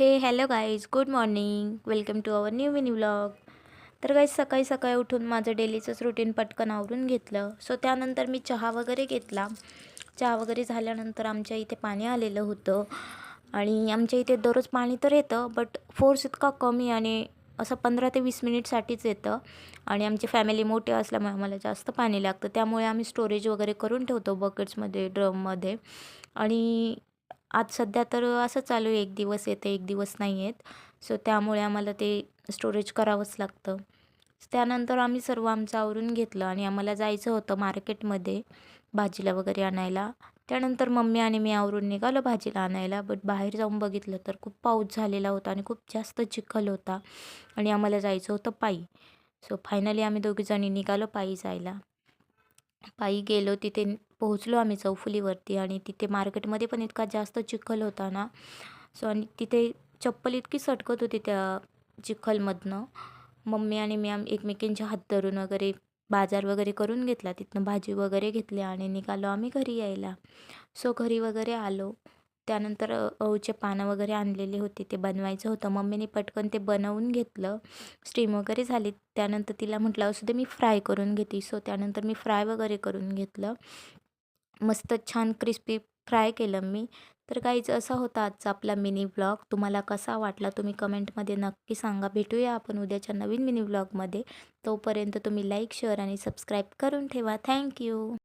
हे hello guys, good morning. Welcome to our new mini vlog. तर guys सकाळी सकाळी उठून माझं डेलीचंच रुटीन पटकन आवरून घेतलं. सो त्यानंतर मी चहा वगैरे घेतला. चहा वगैरे झाल्यानंतर आमच्या इथे पाणी आलेलं होतं आणि आमच्या इथे दररोज पाणी तर येतं, बट फोर्स इतका कमी आणि असं 15 ते 20 मिनिटसाठीच येतं. आणि आमची फॅमिली मोठी असल्यामुळे आम्हाला जास्त पाणी लागतं, त्यामुळे आम्ही स्टोरेज वगैरे करून ठेवतो बकेट्समध्ये, ड्रममध्ये. आणि आज सध्या तर असं चालू आहे, एक दिवस येते एक दिवस नाही येत. सो त्यामुळे आम्हाला ते स्टोरेज करावंच लागतं. त्यानंतर आम्ही सर्व आमचं आवरून घेतलं आणि आम्हाला जायचं होतं मार्केटमध्ये भाजीला वगैरे आणायला. त्यानंतर मम्मी आणि मी आवरून निघालो भाजीला आणायला, बट बाहेर जाऊन बघितलं तर खूप पाऊस झालेला होता आणि खूप जास्त चिखल होता आणि आम्हाला जायचं होतं पायी. सो फायनली आम्ही दोघीजणी निघालो पायी जायला. पायी गेलो, तिथे पोहोचलो आम्ही चौफुलीवरती आणि तिथे मार्केटमध्ये पण इतका जास्त चिखल होता ना. सो आणि तिथे चप्पल इतकी सटकत होती त्या चिखलमधनं. मम्मी आणि मी एकमेकींचे हात धरून वगैरे बाजार वगैरे करून घेतला. तिथनं भाजी वगैरे घेतली आणि निघालो आम्ही घरी यायला. सो घरी वगैरे आलो. त्यानंतर अळूचे पानं वगैरे आणलेले होते, ते बनवायचं होतं. मम्मीने पटकन ते बनवून घेतलं. स्टीम वगैरे झाली. त्यानंतर तिला म्हटलं असू दे, मी फ्राय करून घेते. सो त्यानंतर मी फ्राय वगैरे करून घेतलं. मस्त छान क्रिस्पी फ्राय केलं मी. तर काहीच असा होता आजचा आपला मिनी व्लॉग. तुम्हाला कसा वाटला तुम्ही कमेंटमध्ये नक्की सांगा. भेटूया आपण उद्याच्या नवीन मिनी व्लॉगमध्ये. तोपर्यंत तुम्ही लाईक, शेअर आणि सबस्क्राईब करून ठेवा. थँक्यू.